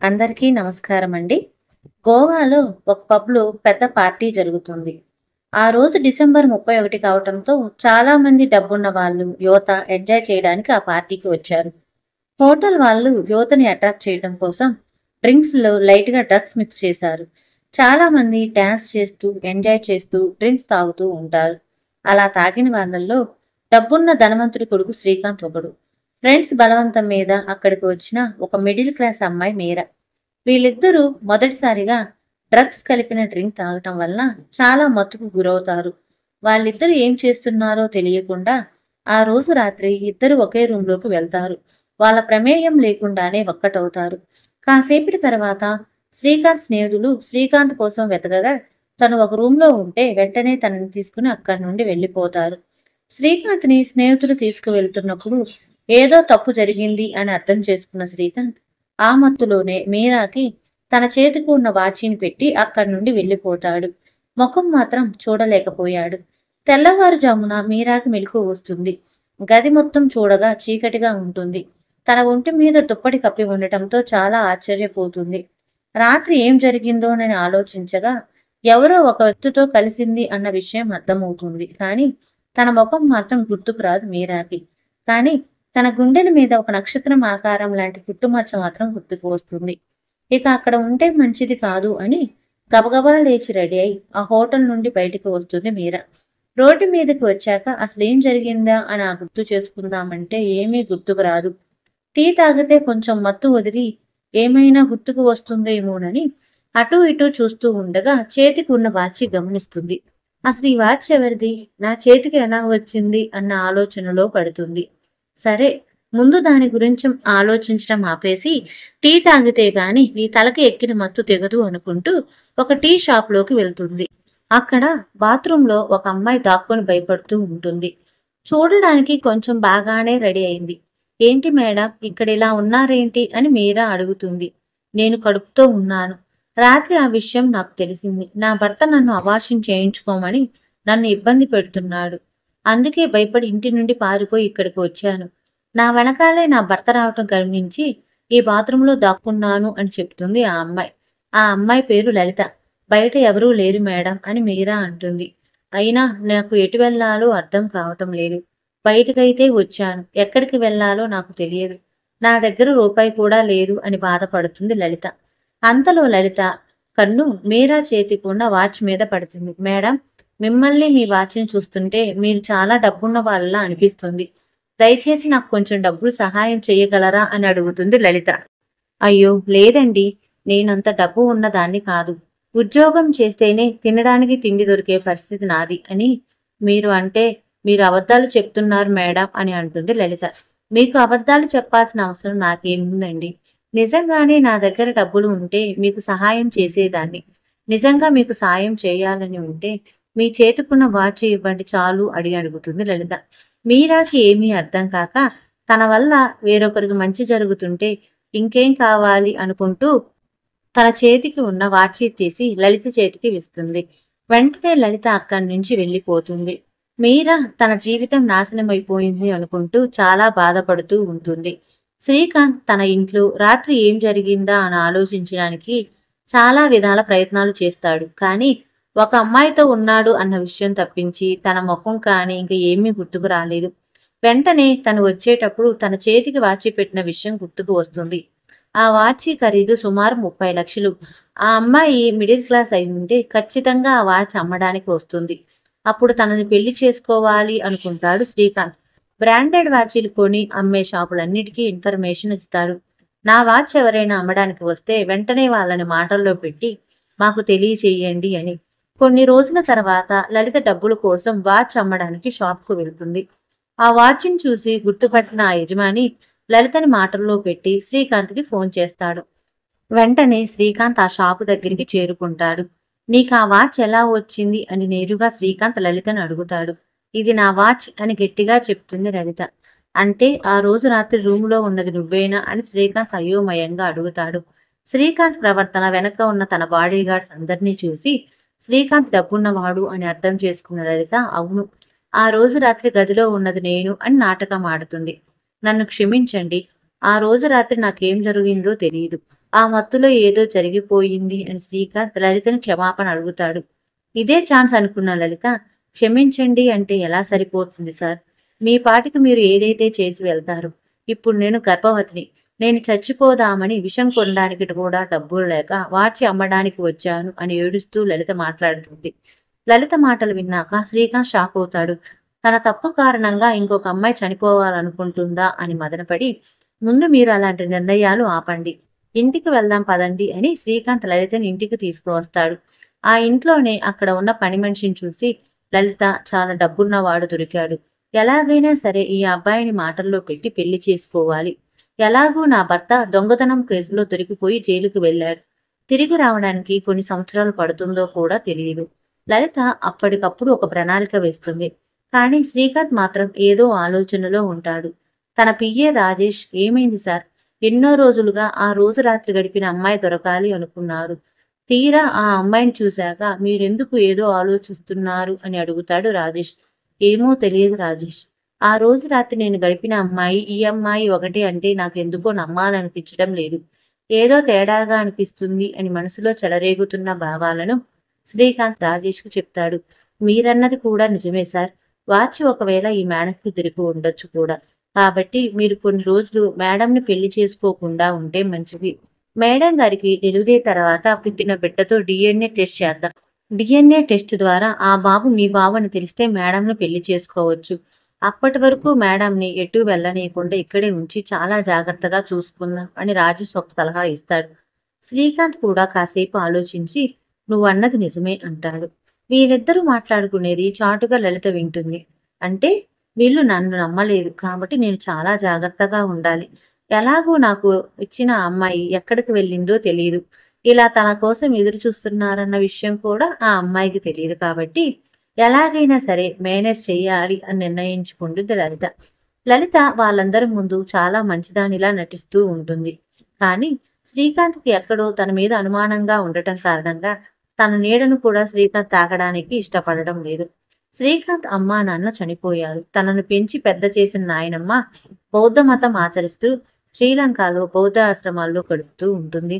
అందరికీ నమస్కారం అండి. గోవాలో ఒక పబ్‌లో పెద్ద పార్టీ జరుగుతుంది. ఆ రోజు డిసెంబర్ 31 కావటంతో చాలా మంది డబ్బున్న వాళ్ళు, యువత ఎంజాయ్ చేయడానికి ఆ పార్టీకి వచ్చారు. హోటల్ వాళ్ళు యువతని అట్రాక్ట్ చేయడం కోసం డ్రింక్స్‌లో లైట్‌గా డ్రగ్స్ మిక్స్ చేశారు. చాలా మంది డాన్స్ చేస్తూ, ఎంజాయ్ చేస్తూ డ్రింక్స్ తాగుతూ ఉంటారు. అలా తాగిన వాళ్ళల్లో డబ్బున్న ధనవంతుడి కొడుకు శ్రీకాంత్ ఒకడు. ఫ్రెండ్స్ బలవంతం మీద అక్కడికి వచ్చిన ఒక మిడిల్ క్లాస్ అమ్మాయి మీరా. వీళ్ళిద్దరూ మొదటిసారిగా డ్రగ్స్ కలిపిన డ్రింక్ తాగటం వలన చాలా మత్తుకు గురవుతారు. వాళ్ళిద్దరూ ఏం చేస్తున్నారో తెలియకుండా ఆ రోజు రాత్రి ఇద్దరు ఒకే రూంలోకి వెళ్తారు. వాళ్ళ ప్రమేయం లేకుండానే ఒక్కటవుతారు. కాసేపటి తర్వాత శ్రీకాంత్ స్నేహితులు శ్రీకాంత్ కోసం వెతకగా తను ఒక రూంలో ఉంటే వెంటనే తనని తీసుకుని అక్కడి నుండి వెళ్ళిపోతారు. శ్రీకాంత్‌ని స్నేహితులు తీసుకువెళ్తున్నప్పుడు ఏదో తప్పు జరిగింది అని అర్థం చేసుకున్న శ్రీకాంత్ ఆ మత్తులోనే మీరాకి తన చేతికి ఉన్న వాచీని పెట్టి అక్కడి నుండి వెళ్ళిపోతాడు. ముఖం మాత్రం చూడలేకపోయాడు. తెల్లవారుజామున మీరాకి మెలకువ వస్తుంది. గది మొత్తం చూడగా చీకటిగా ఉంటుంది. తన ఒంటి మీద దుప్పటి కప్పి ఉండటంతో చాలా ఆశ్చర్యపోతుంది. రాత్రి ఏం జరిగిందోనని ఆలోచించగా ఎవరో ఒక వ్యక్తితో కలిసింది అన్న విషయం అర్థమవుతుంది. కానీ తన ముఖం మాత్రం గుర్తుకు రాదు మీరాకి. కానీ తన గుండెల మీద ఒక నక్షత్రం ఆకారం లాంటి పుట్టుమచ్చ మాత్రం గుర్తుకు వస్తుంది. ఇక అక్కడ ఉంటే మంచిది కాదు అని గబగబా లేచి రెడీ అయి ఆ హోటల్ నుండి బయటికి వస్తుంది మీరా. రోడ్డు మీదకి వచ్చాక అసలేం జరిగిందా అని గుర్తు చేసుకుందామంటే ఏమీ గుర్తుకు రాదు. టీ తాగితే కొంచెం మత్తు వదిలి ఏమైనా గుర్తుకు వస్తుందేమోనని అటూ ఇటూ చూస్తూ ఉండగా చేతికి ఉన్న వాచి గమనిస్తుంది. అసలు ఈ వాచ్ ఎవరిది? నా చేతికి ఎలా వచ్చింది అన్న ఆలోచనలో పడుతుంది. సరే, ముందు దాని గురించి ఆలోచించడం ఆపేసి టీ తాగితే గాని నీ తలకి ఎక్కిన మత్తు తెగదు అనుకుంటూ ఒక టీ షాప్‌లోకి వెళ్తుంది. అక్కడ బాత్రూంలో ఒక అమ్మాయి దాక్కుని భయపడుతూ ఉంటుంది. చూడడానికి కొంచెం బాగానే రెడీ అయింది. ఏంటి మేడం ఇక్కడ ఇలా ఉన్నారేంటి అని మీరా అడుగుతుంది. నేను కడుపుతో ఉన్నాను. రాత్రి ఆ విషయం నాకు తెలిసింది. నా భర్త నన్ను అబార్షన్ చేయించుకోమని నన్ను ఇబ్బంది పెడుతున్నాడు. అందుకే భయపడి ఇంటి నుండి పారిపోయి ఇక్కడికి వచ్చాను. నా వెనకాలే నా భర్త రావటం గమనించి ఈ బాత్రూంలో దాక్కున్నాను అని చెప్తుంది ఆ అమ్మాయి. ఆ అమ్మాయి పేరు లలిత. బయట ఎవరూ లేరు మేడం అని మీరా అంటుంది. అయినా నాకు ఎటు వెళ్ళాలో అర్థం కావటం లేదు. బయటకైతే వచ్చాను. ఎక్కడికి వెళ్ళాలో నాకు తెలియదు. నా దగ్గర రూపాయి కూడా లేదు అని బాధపడుతుంది లలిత. అంతలో లలిత కన్ను మీరా చేతికి ఉన్న వాచ్ మీద పడుతుంది. మేడం, మిమ్మల్ని మీ వాచ్‌ని చూస్తుంటే మీరు చాలా డబ్బున్న వాళ్ళలా అనిపిస్తుంది. దయచేసి నాకు కొంచెం డబ్బులు సహాయం చేయగలరా అని అడుగుతుంది లలిత. అయ్యో లేదండి, నేనంత డబ్బు ఉన్నదాన్ని కాదు. ఉద్యోగం చేస్తేనే తినడానికి తిండి దొరికే పరిస్థితి నాది అని మీరు అబద్ధాలు చెప్తున్నారు మేడం అని అంటుంది లలిత. మీకు అబద్ధాలు చెప్పాల్సిన అవసరం నాకేముందండి? నిజంగానే నా దగ్గర డబ్బులు ఉంటే మీకు సహాయం చేసేదాన్ని. నిజంగా మీకు సాయం చేయాలని ఉంటే మీ చేతికున్న వాచ్ ఇవ్వండి చాలు అని అడుగుతుంది లలిత. మీరాకి ఏమీ అర్థం కాక తన వల్ల వేరొకరికి మంచి జరుగుతుంటే ఇంకేం కావాలి అనుకుంటూ తన చేతికి ఉన్న వాచీ తీసి లలిత చేతికి ఇస్తుంది. వెంటనే లలిత అక్కడి నుంచి వెళ్ళిపోతుంది. మీరా తన జీవితం నాశనమైపోయింది అనుకుంటూ చాలా బాధపడుతూ ఉంటుంది. శ్రీకాంత్ తన ఇంట్లో రాత్రి ఏం జరిగిందా అని ఆలోచించడానికి చాలా విధాల ప్రయత్నాలు చేస్తాడు. కానీ ఒక అమ్మాయితో ఉన్నాడు అన్న విషయం తప్పించి తన ముఖం కానీ ఇంక ఏమీ గుర్తుకు రాలేదు. వెంటనే తను వచ్చేటప్పుడు తన చేతికి వాచి పెట్టిన విషయం గుర్తుకు వస్తుంది. ఆ వాచి ఖరీదు సుమారు 30 లక్షలు. ఆ అమ్మాయి మిడిల్ క్లాస్ అయి ఉంటే ఖచ్చితంగా ఆ వాచ్ అమ్మడానికి వస్తుంది. అప్పుడు తనని పెళ్లి చేసుకోవాలి అనుకుంటాడు శ్రీకాంత్. బ్రాండెడ్ వాచీలు కొని అమ్మే షాపులన్నిటికీ ఇన్ఫర్మేషన్ ఇస్తాడు. నా వాచ్ ఎవరైనా అమ్మడానికి వస్తే వెంటనే వాళ్ళని మాటల్లో పెట్టి మాకు తెలియచేయండి అని. కొన్ని రోజుల తర్వాత లలిత డబ్బుల కోసం వాచ్ అమ్మడానికి షాప్‌కు వెళ్తుంది. ఆ వాచ్‌ని చూసి గుర్తుపట్టిన ఆ యజమాని లలితని మాటల్లో పెట్టి శ్రీకాంత్‌కి ఫోన్ చేస్తాడు. వెంటనే శ్రీకాంత్ ఆ షాపు దగ్గరికి చేరుకుంటాడు. నీకు ఆ వాచ్ ఎలా వచ్చింది అని నేరుగా శ్రీకాంత్ లలితని అడుగుతాడు. ఇది నా వాచ్ అని గట్టిగా చెప్తుంది లలిత. అంటే ఆ రోజు రాత్రి రూములో ఉన్నది నువ్వేనా అని శ్రీకాంత్ అయోమయంగా అడుగుతాడు. శ్రీకాంత్ ప్రవర్తన వెనక ఉన్న తన బాడీగార్డ్స్ అందరినీ చూసి శ్రీకాంత్ డబ్బున్నవాడు అని అర్థం చేసుకున్న లలిత అవును, ఆ రోజు రాత్రి గదిలో ఉన్నది నేను అని నాటకం ఆడుతుంది. నన్ను క్షమించండి. ఆ రోజు రాత్రి నాకేం జరిగిందో తెలియదు. ఆ మత్తులో ఏదో జరిగిపోయింది అని శ్రీకాంత్ లలితను క్షమాపణ అడుగుతాడు. ఇదే ఛాన్స్ అనుకున్న లలిత, క్షమించండి అంటే ఎలా సరిపోతుంది సార్? మీ పాటికి మీరు ఏదైతే చేసి వెళ్తారు. ఇప్పుడు నేను గర్భవతిని. నేను చచ్చిపోదామని విషం కొనడానికి కూడా డబ్బులు లేక వాచి అమ్మడానికి వచ్చాను అని ఏడుస్తూ లలిత మాట్లాడుతుంది. లలిత మాటలు విన్నాక శ్రీకాంత్ షాక్ అవుతాడు. తన తప్పు కారణంగా ఇంకొక అమ్మాయి చనిపోవాలనుకుంటుందా అని మదనపడి, ముందు మీరు అలాంటి నిర్ణయాలు ఆపండి. ఇంటికి వెళ్దాం పదండి అని శ్రీకాంత్ లలితని ఇంటికి తీసుకువస్తాడు. ఆ ఇంట్లోనే అక్కడ ఉన్న పని మనిషిని చూసి, లలిత చాలా డబ్బున్నవాడు దొరికాడు. ఎలాగైనా సరే ఈ అబ్బాయిని మాటల్లో పెట్టి పెళ్లి చేసుకోవాలి. ఎలాగూ నా భర్త దొంగతనం కేసులో దొరికిపోయి జైలుకు వెళ్ళాడు. తిరిగి రావడానికి కొన్ని సంవత్సరాలు పడుతుందో కూడా తెలియదు. లలిత అప్పటికప్పుడు ఒక ప్రణాళిక వేస్తుంది. కానీ శ్రీకాంత్ మాత్రం ఏదో ఆలోచనలో ఉంటాడు. తన పిఏ రాజేష్, ఏమైంది సార్? ఎన్నో రోజులుగా ఆ రోజు రాత్రి గడిపిన అమ్మాయి దొరకాలి అనుకున్నారు. తీరా ఆ అమ్మాయిని చూశాక మీరెందుకు ఏదో ఆలోచిస్తున్నారు అని అడుగుతాడు రాజేష్. ఏమో తెలియదు రాజేష్. ఆ రోజు రాత్రి నేను గడిపిన అమ్మాయి ఈ అమ్మాయి ఒకటే అంటే నాకెందుకో నమ్మాలనిపించడం లేదు. ఏదో తేడాగా అనిపిస్తుంది అని మనసులో చెలరేగుతున్న భావాలను శ్రీకాంత్ రాజేష్కి చెప్తాడు. మీరన్నది కూడా నిజమే సార్. వాచి ఒకవేళ ఈ మేడంకి తిరిగి ఉండొచ్చు కూడా. కాబట్టి మీరు కొన్ని రోజులు మేడంని పెళ్లి చేసుకోకుండా ఉంటే మంచిది. మేడం గారికి డెలివరీ తర్వాత పుట్టిన బిడ్డతో డిఎన్ఏ టెస్ట్ చేద్దాం. డిఎన్ఏ టెస్ట్ ద్వారా ఆ బాబు మీ బాబు అని తెలిస్తే మేడంను పెళ్లి చేసుకోవచ్చు. అప్పటి వరకు మేడంని ఎటు వెళ్ళనీయకుండా ఇక్కడే ఉంచి చాలా జాగ్రత్తగా చూసుకుందాం అని రాజేష్ ఒక సలహా ఇస్తాడు. శ్రీకాంత్ కూడా కాసేపు ఆలోచించి, నువ్వన్నది నిజమే అంటాడు. వీరిద్దరూ మాట్లాడుకునేది చాటుగా లలిత వింటుంది. అంటే వీళ్ళు నన్ను నమ్మలేదు కాబట్టి నేను చాలా జాగ్రత్తగా ఉండాలి. ఎలాగూ నాకు ఇచ్చిన అమ్మాయి ఎక్కడికి వెళ్ళిందో తెలియదు. ఇలా తన కోసం ఎదురు చూస్తున్నారన్న విషయం కూడా ఆ అమ్మాయికి తెలియదు కాబట్టి ఎలాగైనా సరే మేనేజ్ చెయ్యాలి అని నిర్ణయించుకుంటుంది లలిత. లలిత వాళ్ళందరి ముందు చాలా మంచిదానిలా నటిస్తూ ఉంటుంది. కానీ శ్రీకాంత్కి ఎక్కడో తన మీద అనుమానంగా ఉండటం కారణంగా తన నీడను కూడా శ్రీకాంత్ తాకడానికి ఇష్టపడడం లేదు. శ్రీకాంత్ అమ్మా నాన్న చనిపోయారు. తనను పెంచి పెద్ద చేసిన నాయనమ్మ బౌద్ధ మతం ఆచరిస్తూ శ్రీలంకలో బౌద్ధ ఆశ్రమాల్లో గడుపుతూ ఉంటుంది.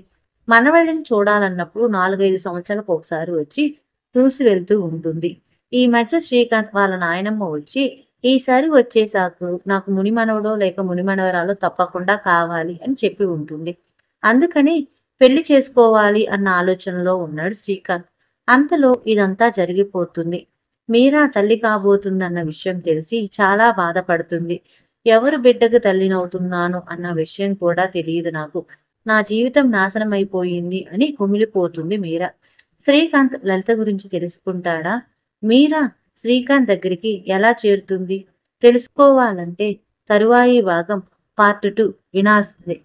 మనవడిని చూడాలన్నప్పుడు 4-5 సంవత్సరాలకు ఒకసారి వచ్చి చూసి వెళ్తూ ఉంటుంది. ఈ మధ్య శ్రీకాంత్ వాళ్ళ నాయనమ్మ వచ్చి, ఈసారి వచ్చేసాకు నాకు మునిమనవడో లేక మునిమనవరాలో తప్పకుండా కావాలి అని చెప్పి ఉంటుంది. అందుకని పెళ్లి చేసుకోవాలి అన్న ఆలోచనలో ఉన్నాడు శ్రీకాంత్. అంతలో ఇదంతా జరిగిపోతుంది. మీరా తల్లి కాబోతుందన్న విషయం తెలిసి చాలా బాధపడుతుంది. ఎవరు బిడ్డకు తల్లినవుతున్నాను అన్న విషయం కూడా తెలియదు నాకు. నా జీవితం నాశనమైపోయింది అని కుమిలిపోతుంది మీరా. శ్రీకాంత్ లలిత గురించి తెలుసుకుంటాడా? మీరా శ్రీకాంత్ దగ్గరికి ఎలా చేరుతుంది? తెలుసుకోవాలంటే తరువాయి భాగం పార్ట్ 2 వినాల్సిందే.